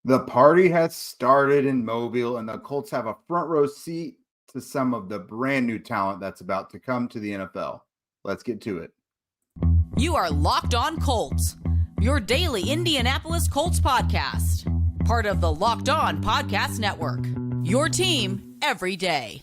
The party has started in Mobile, and the Colts have a front row seat to some of the brand new talent that's about to come to the NFL. Let's get to it. You are Locked On Colts, your daily Indianapolis Colts podcast. Part of the Locked On Podcast Network, your team every day.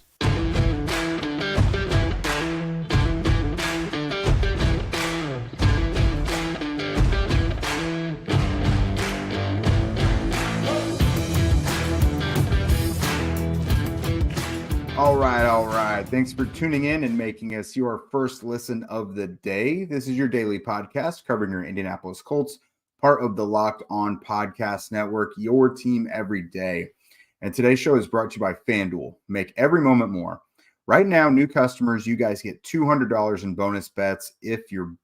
All right. Thanks for tuning in and making us your first listen of the day. This is your daily podcast covering your Indianapolis Colts, part of the Locked On Podcast Network, your team every day. And today's show is brought to you by FanDuel. Make every moment more. Right now, new customers, you guys get $200 in bonus bets if your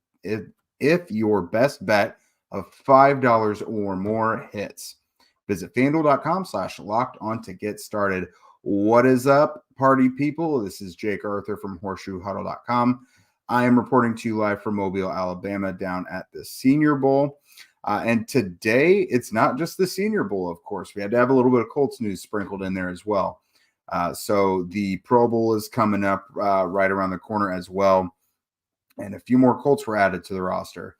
best bet of $5 or more hits. Visit FanDuel.com/lockedon to get started. What is up, party people? This is Jake Arthur from horseshoehuddle.com. I am reporting to you live from Mobile, Alabama, down at the Senior Bowl. And today, it's not just the Senior Bowl, of course. We had to have a little bit of Colts news sprinkled in there as well. So the Pro Bowl is coming up right around the corner as well. And a few more Colts were added to the roster.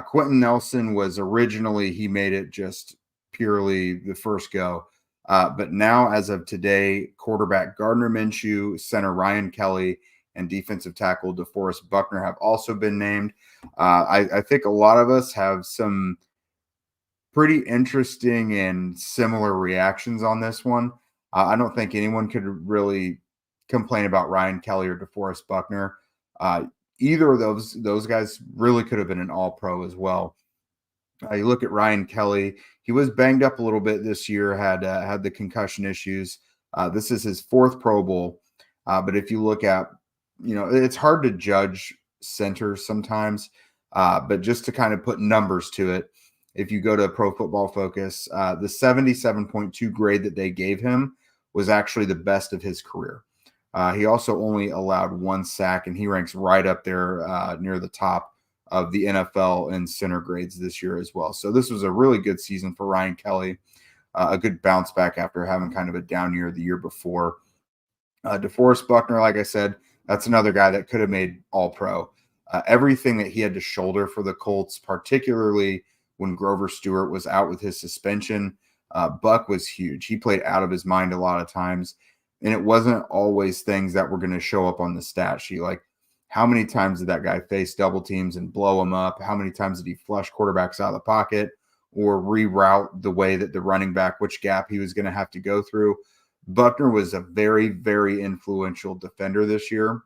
Quentin Nelson was originally, he made it just purely the first go. But now, as of today, quarterback Gardner Minshew, center Ryan Kelly, and defensive tackle DeForest Buckner have also been named. I think a lot of us have some pretty interesting and similar reactions on this one. I don't think anyone could really complain about Ryan Kelly or DeForest Buckner. Either of those guys really could have been an all-pro as well. You look at Ryan Kelly, he was banged up a little bit this year, had the concussion issues. This is his fourth Pro Bowl. But if you look at, it's hard to judge centers sometimes, but just to kind of put numbers to it, if you go to Pro Football Focus, the 77.2 grade that they gave him was actually the best of his career. He also only allowed one sack, and he ranks right up there near the top of the NFL in center grades this year as well. So this was a really good season for Ryan Kelly, a good bounce back after having kind of a down year the year before. DeForest Buckner, like I said, that's another guy that could have made all-pro. Everything that he had to shoulder for the Colts, particularly when Grover Stewart was out with his suspension, Buck was huge. He played out of his mind a lot of times, and it wasn't always things that were going to show up on the stat sheet. Like, how many times did that guy face double teams and blow them up? How many times did he flush quarterbacks out of the pocket or reroute the way that the running back, which gap he was going to have to go through? Buckner was a very, very influential defender this year.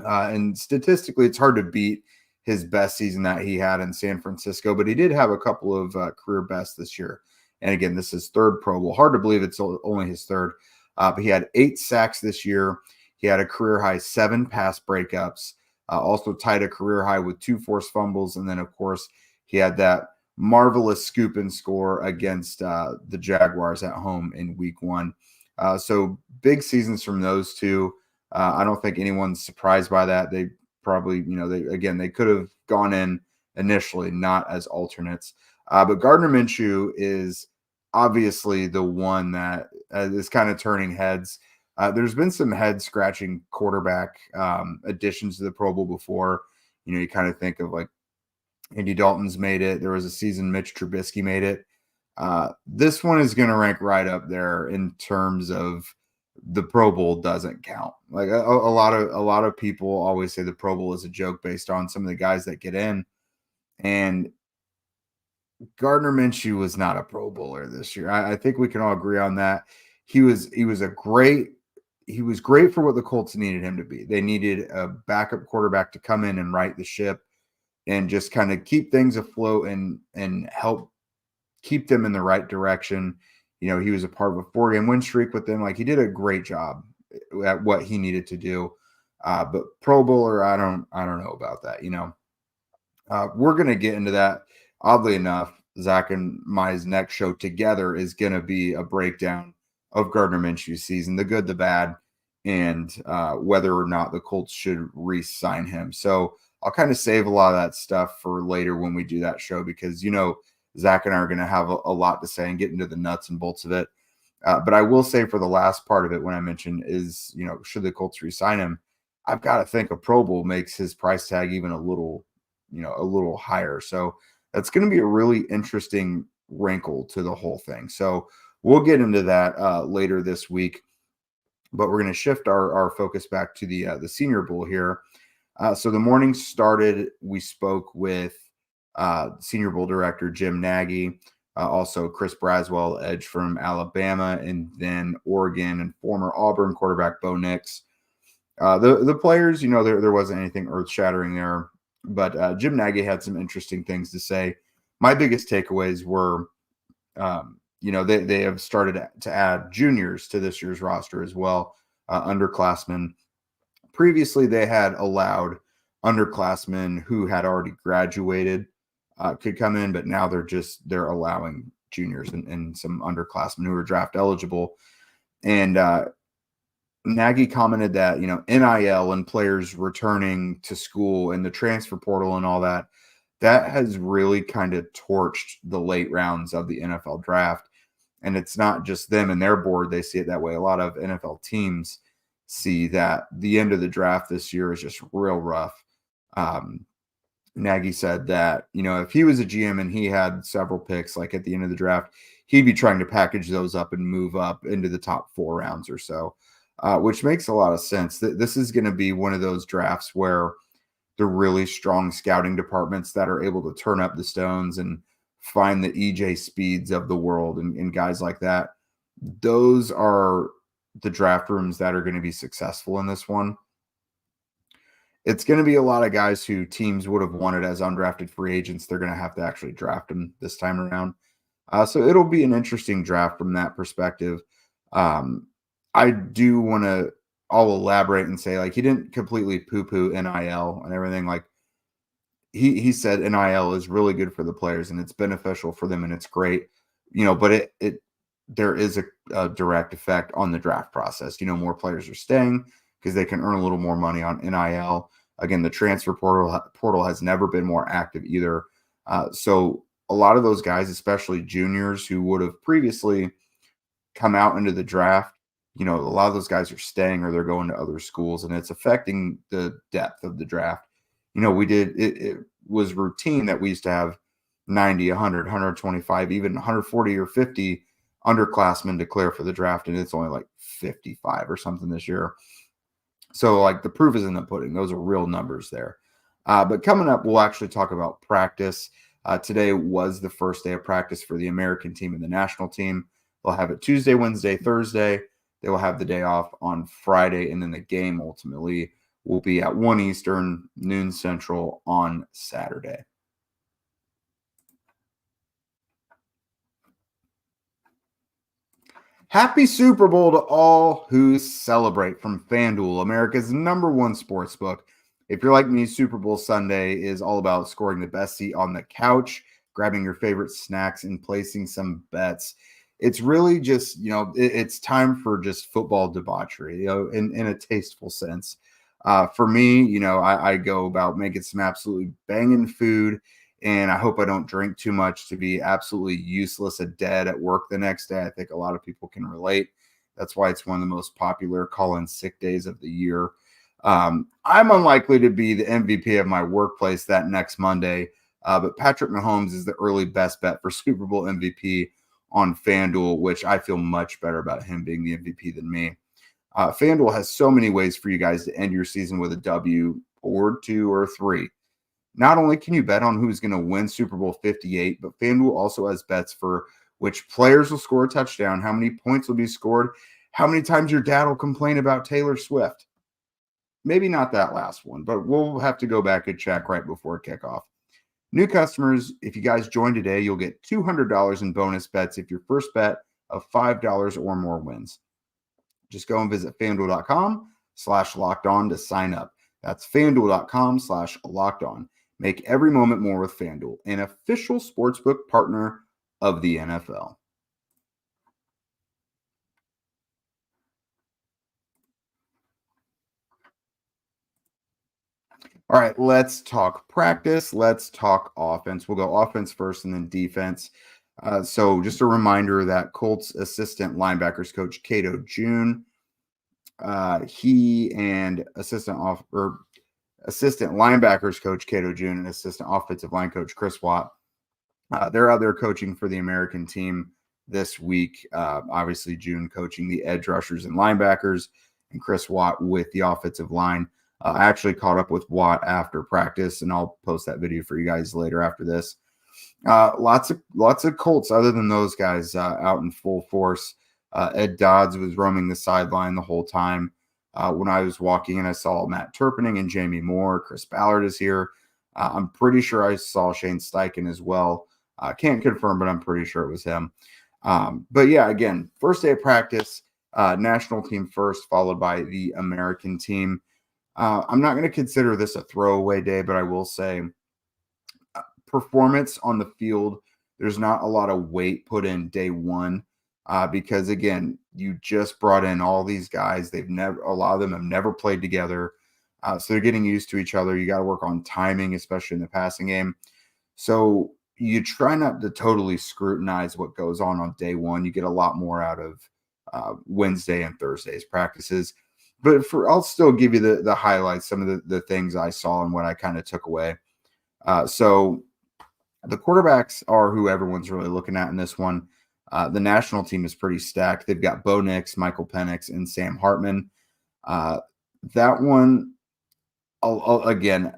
And statistically, it's hard to beat his best season that he had in San Francisco, but he did have a couple of career bests this year. And again, this is third Pro Bowl. Hard to believe it's only his third. But he had 8 sacks this year. He had a career high 7 pass breakups, also tied a career high with 2 forced fumbles. And then, of course, he had that marvelous scoop and score against the Jaguars at home in week 1. So big seasons from those two. I don't think anyone's surprised by that. They probably, they could have gone in initially, not as alternates. But Gardner Minshew is obviously the one that is kind of turning heads. There's been some head-scratching quarterback additions to the Pro Bowl before. You kind of think of like Andy Dalton's made it. There was a season Mitch Trubisky made it. This one is going to rank right up there in terms of the Pro Bowl doesn't count. Like a lot of people always say the Pro Bowl is a joke based on some of the guys that get in. And Gardner Minshew was not a Pro Bowler this year. I think we can all agree on that. He was great for what the Colts needed him to be. They needed a backup quarterback to come in and right the ship and just kind of keep things afloat and help keep them in the right direction. He was a part of a 4-game win streak with them. Like, he did a great job at what he needed to do. But Pro Bowler, I don't know about that. We're going to get into that. Oddly enough, Zach and my next show together is going to be a breakdown of Gardner Minshew's season, the good, the bad, and whether or not the Colts should re-sign him. So I'll kind of save a lot of that stuff for later when we do that show, because, Zach and I are going to have a lot to say and get into the nuts and bolts of it. But I will say for the last part of it, when I mentioned is, should the Colts re-sign him, I've got to think a Pro Bowl makes his price tag even a little higher. So that's going to be a really interesting wrinkle to the whole thing. So we'll get into that later this week, but we're going to shift our focus back to the Senior Bowl here. So the morning started, we spoke with Senior Bowl director Jim Nagy, also Chris Braswell, edge from Alabama, and then Oregon and former Auburn quarterback Bo Nix. The players, there wasn't anything earth-shattering there, but Jim Nagy had some interesting things to say. My biggest takeaways were, they have started to add juniors to this year's roster as well, underclassmen. Previously, they had allowed underclassmen who had already graduated could come in, but now they're allowing juniors and some underclassmen who are draft eligible. And Nagy commented that, NIL and players returning to school and the transfer portal and all that has really kind of torched the late rounds of the NFL draft. And it's not just them and their board. They see it that way. A lot of NFL teams see that the end of the draft this year is just real rough. Nagy said that, if he was a GM and he had several picks, like at the end of the draft, he'd be trying to package those up and move up into the top 4 rounds or so, which makes a lot of sense. This is going to be one of those drafts where the really strong scouting departments that are able to turn up the stones and find the EJ Speeds of the world and guys like that, those are the draft rooms that are going to be successful in this one. It's going to be a lot of guys who teams would have wanted as undrafted free agents. They're going to have to actually draft them this time around. So it'll be an interesting draft from that perspective. I do want to, I'll elaborate and say, he didn't completely poo-poo NIL and everything. He said NIL is really good for the players and it's beneficial for them and it's great, but there is a direct effect on the draft process. More players are staying because they can earn a little more money on NIL. Again, the transfer portal has never been more active either. So a lot of those guys, especially juniors who would have previously come out into the draft, a lot of those guys are staying or they're going to other schools, and it's affecting the depth of the draft. It was routine that we used to have 90, 100, 125, even 140 or 50 underclassmen declare for the draft, and it's only 55 or something this year. So the proof is in the pudding. Those are real numbers there. But coming up, we'll actually talk about practice. Today was the first day of practice for the American team and the national team. They'll have it Tuesday, Wednesday, Thursday. They will have the day off on Friday, and then the game ultimately will be at 1 Eastern, noon Central on Saturday. Happy Super Bowl to all who celebrate from FanDuel, America's #1 sportsbook. If you're like me, Super Bowl Sunday is all about scoring the best seat on the couch, grabbing your favorite snacks, and placing some bets. It's really just, it's time for just football debauchery, in a tasteful sense. For me, I go about making some absolutely banging food, and I hope I don't drink too much to be absolutely useless and dead at work the next day. I think a lot of people can relate. That's why it's one of the most popular call-in sick days of the year. I'm unlikely to be the MVP of my workplace that next Monday, but Patrick Mahomes is the early best bet for Super Bowl MVP on FanDuel, which I feel much better about him being the MVP than me. FanDuel has so many ways for you guys to end your season with a W or 2 or 3. Not only can you bet on who's going to win Super Bowl 58, but FanDuel also has bets for which players will score a touchdown, how many points will be scored, how many times your dad will complain about Taylor Swift. Maybe not that last one, but we'll have to go back and check right before kickoff. New customers, if you guys join today, you'll get $200 in bonus bets if your first bet of $5 or more wins. Just go and visit FanDuel.com/lockedon to sign up. That's FanDuel.com/lockedon. Make every moment more with FanDuel, an official sportsbook partner of the NFL. All right, let's talk practice. Let's talk offense. We'll go offense first and then defense. So just a reminder that Colts assistant linebackers coach Cato June, he and assistant linebackers coach Cato June and assistant offensive line coach Chris Watt, they're out there coaching for the American team this week. Obviously, June coaching the edge rushers and linebackers, and Chris Watt with the offensive line. I actually caught up with Watt after practice, and I'll post that video for you guys later after this. Lots of Colts other than those guys out in full force. Ed Dodds was roaming the sideline the whole time. When I was walking in, I saw Matt Turpinning and Jamie Moore. Chris Ballard is here. I'm pretty sure I saw Shane Steichen as well. Can't confirm, but I'm pretty sure it was him. But yeah, again, first day of practice, national team first, followed by the American team. I'm not going to consider this a throwaway day, but I will say performance on the field, there's not a lot of weight put in day one because, again, you just brought in all these guys. A lot of them have never played together. So they're getting used to each other. You got to work on timing, especially in the passing game. So you try not to totally scrutinize what goes on day one. You get a lot more out of Wednesday and Thursday's practices. But I'll still give you the highlights, some of the things I saw and what I kind of took away. So the quarterbacks are who everyone's really looking at in this one. The national team is pretty stacked. They've got Bo Nix, Michael Penix, and Sam Hartman. That one, again,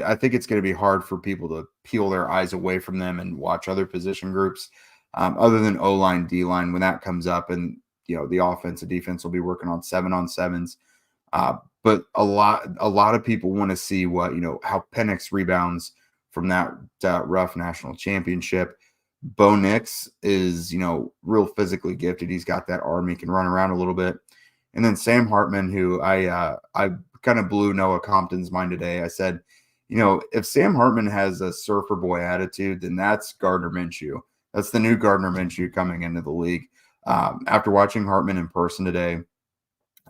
I think it's going to be hard for people to peel their eyes away from them and watch other position groups other than O-line, D-line when that comes up. And, the offense and defense will be working on 7-on-7s. But a lot of people want to see how Penix rebounds from that rough national championship. Bo Nix is, real physically gifted. He's got that arm. He can run around a little bit. And then Sam Hartman, who I kind of blew Noah Compton's mind today. I said, if Sam Hartman has a surfer boy attitude, then that's Gardner Minshew. That's the new Gardner Minshew coming into the league. After watching Hartman in person today,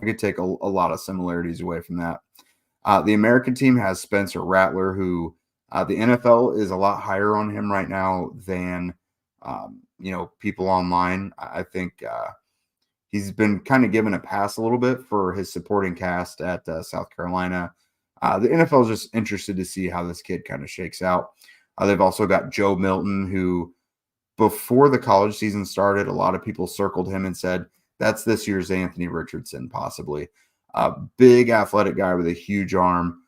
I could take a lot of similarities away from that. The American team has Spencer Rattler, who the NFL is a lot higher on him right now than, people online. I think he's been kind of given a pass a little bit for his supporting cast at South Carolina. The NFL is just interested to see how this kid kind of shakes out. They've also got Joe Milton, who before the college season started, a lot of people circled him and said, that's this year's Anthony Richardson, possibly. A big athletic guy with a huge arm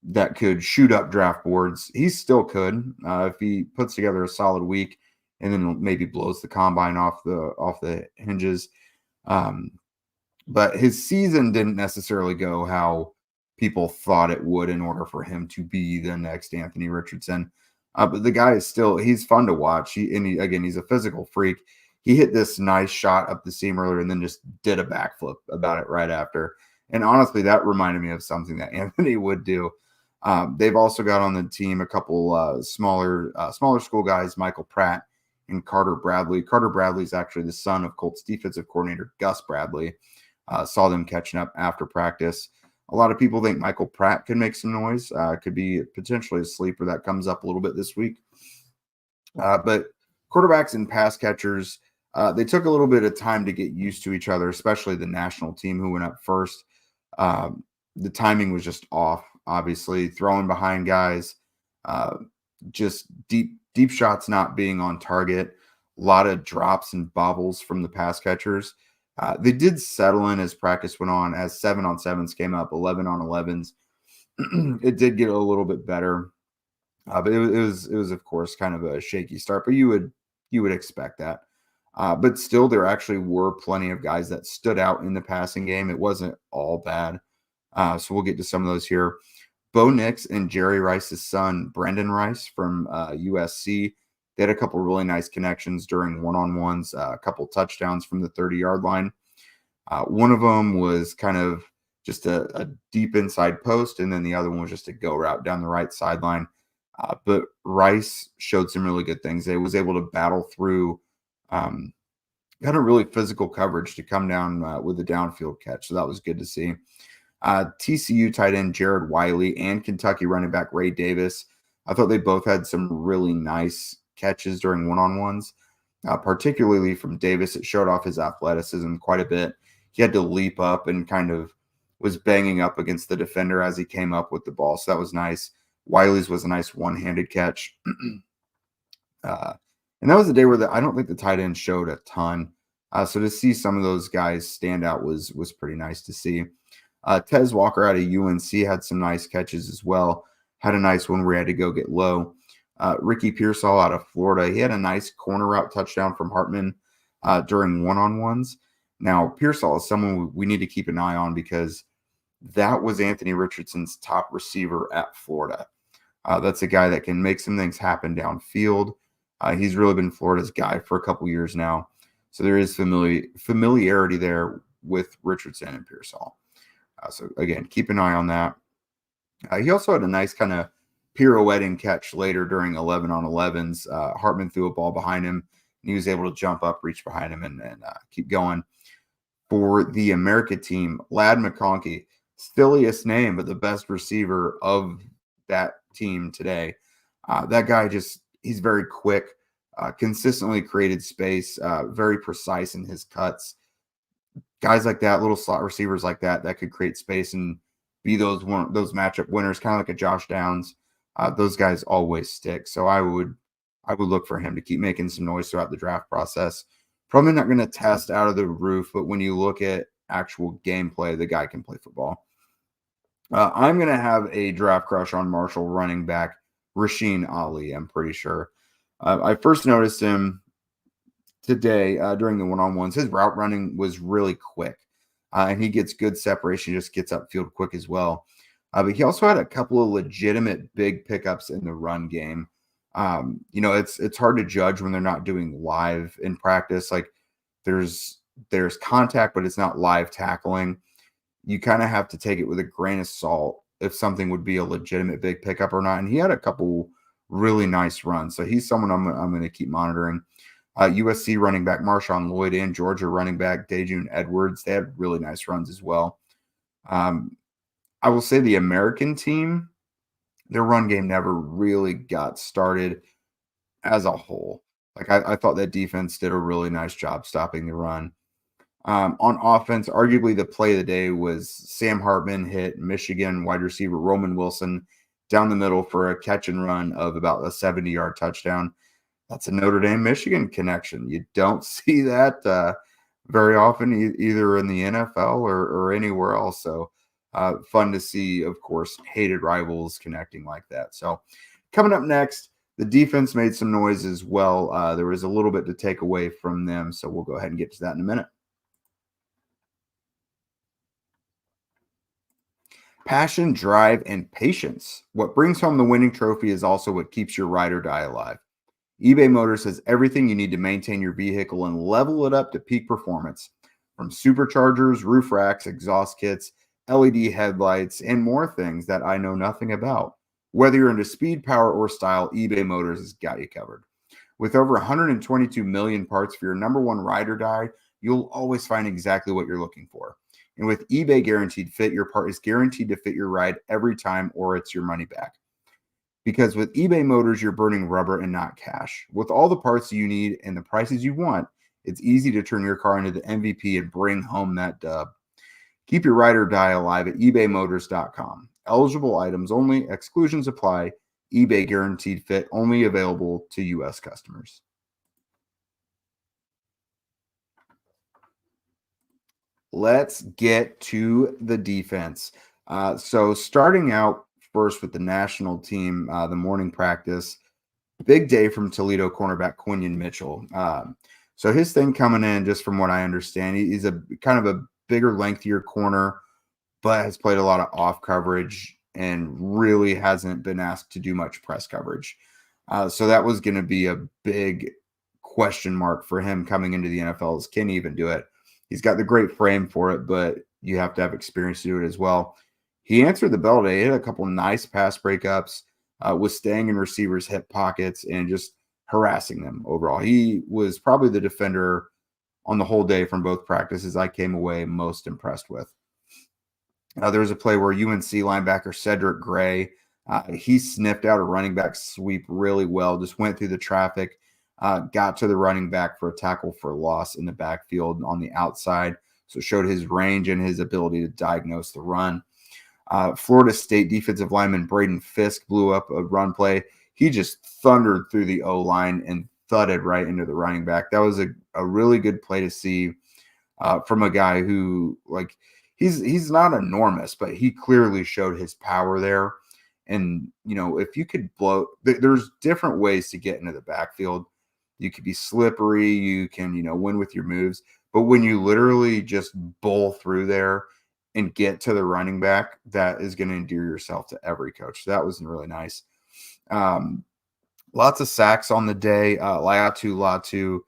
that could shoot up draft boards. He still could if he puts together a solid week and then maybe blows the combine off the hinges. But his season didn't necessarily go how people thought it would in order for him to be the next Anthony Richardson. But the guy is he's fun to watch. He's a physical freak. He hit this nice shot up the seam earlier and then just did a backflip about it right after. And honestly, that reminded me of something that Anthony would do. They've also got on the team a couple smaller school guys, Michael Pratt and Carter Bradley. Carter Bradley is actually the son of Colts defensive coordinator Gus Bradley. Saw them catching up after practice. A lot of people think Michael Pratt could make some noise. Could be potentially a sleeper that comes up a little bit this week. But quarterbacks and pass catchers, they took a little bit of time to get used to each other, especially the national team who went up first. The timing was just off, obviously. Throwing behind guys, just deep shots not being on target. A lot of drops and bobbles from the pass catchers. They did settle in as practice went on, as 7-on-7s came up, 11-on-11s. It did get a little bit better, but it was of course kind of a shaky start. But you would expect that. But still, there actually were plenty of guys that stood out in the passing game. It wasn't all bad. So we'll get to some of those here. Bo Nix and Jerry Rice's son, Brendan Rice from USC. They had a couple really nice connections during one-on-ones, a couple touchdowns from the 30-yard line. One of them was kind of just a deep inside post, and then the other one was just a go route down the right sideline. But Rice showed some really good things. They was able to battle through kind of really physical coverage to come down with a downfield catch. So that was good to see. TCU tight end Jared Wiley and Kentucky running back Ray Davis. I thought they both had some really nice catches during one-on-ones, particularly from Davis. It showed off his athleticism quite a bit. He had to leap up and kind of was banging up against the defender as he came up with the ball. So that was nice. Wiley's was a nice one-handed catch. And that was the day where I don't think the tight end showed a ton. So to see some of those guys stand out was pretty nice to see. Tez Walker out of UNC had some nice catches as well. Had a nice one where he had to go get low. Ricky Pearsall out of Florida, he had a nice corner route touchdown from Hartman during one-on-ones. Now, Pearsall is someone we need to keep an eye on because that was Anthony Richardson's top receiver at Florida. That's a guy that can make some things happen downfield. He's really been Florida's guy for a couple years now. So there is familiarity there with Richardson and Pearsall. So, again, keep an eye on that. He also had a nice kind of pirouetting catch later during 11-on-11s. Hartman threw a ball behind him, and he was able to jump up, reach behind him, and keep going. For the America team, Ladd McConkey, silliest name, but the best receiver of that team today. That guy he's very quick, consistently created space, very precise in his cuts. Guys like that, little slot receivers like that could create space and be those matchup winners, kind of like a Josh Downs. Those guys always stick. So I would look for him to keep making some noise throughout the draft process. Probably not going to test out of the roof, but when you look at actual gameplay, the guy can play football. I'm going to have a draft crush on Marshall running back Rasheen Ali, I'm pretty sure. I first noticed him today during the one-on-ones. His route running was really quick, and he gets good separation, just gets upfield quick as well. But he also had a couple of legitimate big pickups in the run game. It's hard to judge when they're not doing live in practice. Like there's contact, but it's not live tackling. You kind of have to take it with a grain of salt if something would be a legitimate big pickup or not. And he had a couple really nice runs. So he's someone I'm going to keep monitoring. USC running back Marshawn Lloyd and Georgia running back Dejun Edwards, they had really nice runs as well. I will say the American team, their run game never really got started as a whole. Like I thought that defense did a really nice job stopping the run. On offense, arguably the play of the day was Sam Hartman hit Michigan wide receiver Roman Wilson down the middle for a catch and run of about a 70-yard touchdown. That's a Notre Dame Michigan connection. You don't see that very often, either in the NFL or anywhere else. So fun to see, of course, hated rivals connecting like that. So coming up next, the defense made some noise as well. There was a little bit to take away from them. So we'll go ahead and get to that in a minute. Passion, drive, and patience. What brings home the winning trophy is also what keeps your ride or die alive. eBay Motors has everything you need to maintain your vehicle and level it up to peak performance. From superchargers, roof racks, exhaust kits, LED headlights, and more things that I know nothing about. Whether you're into speed, power, or style, eBay Motors has got you covered. With over 122 million parts for your number one ride or die, you'll always find exactly what you're looking for. And with eBay Guaranteed Fit, your part is guaranteed to fit your ride every time or it's your money back. Because with eBay Motors, you're burning rubber and not cash. With all the parts you need and the prices you want, it's easy to turn your car into the MVP and bring home that dub. Keep your ride or die alive at ebaymotors.com. Eligible items only, exclusions apply. eBay Guaranteed Fit only available to U.S. customers. Let's get to the defense. So starting out first with the national team, the morning practice, big day from Toledo cornerback Quinion Mitchell. So his thing coming in, just from what I understand, he's a kind of a bigger, lengthier corner, but has played a lot of off coverage and really hasn't been asked to do much press coverage. So that was going to be a big question mark for him coming into the NFL. Is can he even do it? He's got the great frame for it, but you have to have experience to do it as well. He answered the bell today. He had a couple nice pass breakups, was staying in receivers' hip pockets and just harassing them overall. He was probably the defender on the whole day from both practices I came away most impressed with. There was a play where UNC linebacker Cedric Gray, he sniffed out a running back sweep really well, just went through the traffic, got to the running back for a tackle for loss in the backfield on the outside. So showed his range and his ability to diagnose the run. Florida State defensive lineman Braden Fisk blew up a run play. He just thundered through the O-line and thudded right into the running back. That was a really good play to see from a guy who, like, he's not enormous, but he clearly showed his power there. And, if you could there's different ways to get into the backfield. You could be slippery. You can, win with your moves. But when you literally just bowl through there and get to the running back, that is going to endear yourself to every coach. So that was really nice. Lots of sacks on the day. Latu,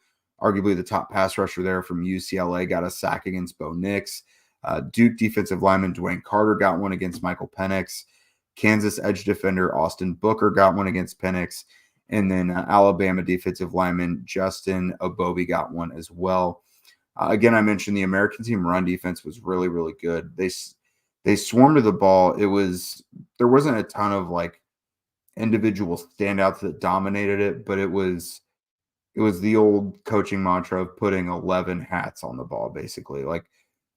arguably the top pass rusher there from UCLA, got a sack against Bo Nix. Duke defensive lineman Dwayne Carter got one against Michael Penix. Kansas edge defender Austin Booker got one against Penix. And then Alabama defensive lineman Justin Obobi got one as well. Again, I mentioned the American team run defense was really, really good. They swarmed to the ball. There wasn't a ton of like individual standouts that dominated it, but it was the old coaching mantra of putting 11 hats on the ball, basically. Like,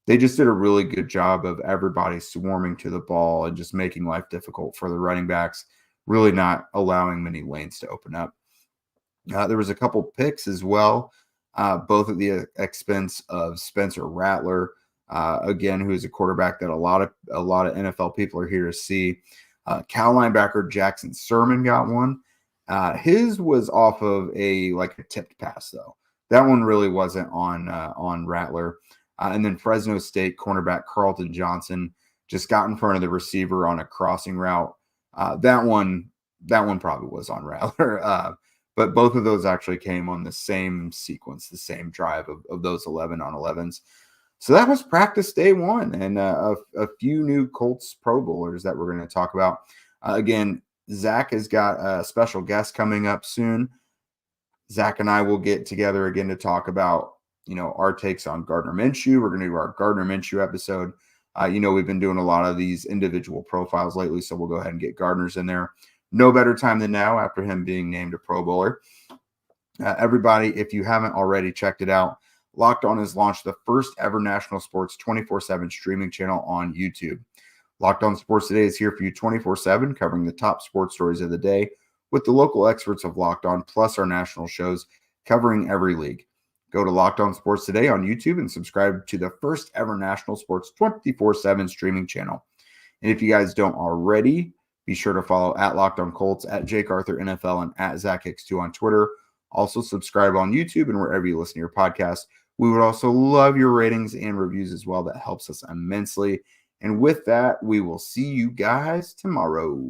they just did a really good job of everybody swarming to the ball and just making life difficult for the running backs, really not allowing many lanes to open up. There was a couple picks as well, both at the expense of Spencer Rattler, again, who is a quarterback that a lot of NFL people are here to see. Cal linebacker Jackson Sermon got one. His was off of a tipped pass, though. That one really wasn't on Rattler. And then Fresno State cornerback Carlton Johnson just got in front of the receiver on a crossing route. That one probably was on Rattler. But both of those actually came on the same sequence, the same drive of those 11 on 11s. So that was practice day one, and a few new Colts Pro Bowlers that we're going to talk about. Again, Zach has got a special guest coming up soon. Zach and I will get together again to talk about, our takes on Gardner Minshew. We're going to do our Gardner Minshew episode. We've been doing a lot of these individual profiles lately, so we'll go ahead and get Gardner's in there. No better time than now after him being named a Pro Bowler. Everybody, if you haven't already checked it out, Locked On has launched the first ever national sports 24/7 streaming channel on YouTube. Locked On Sports Today is here for you 24/7, covering the top sports stories of the day with the local experts of Locked On, plus our national shows covering every league. Go to Locked On Sports Today on YouTube and subscribe to the first ever national sports 24/7 streaming channel. And if you guys don't already, be sure to follow at Locked On Colts, at Jake Arthur NFL, and at ZachX2 on Twitter. Also subscribe on YouTube and wherever you listen to your podcast. We would also love your ratings and reviews as well. That helps us immensely. And with that, we will see you guys tomorrow.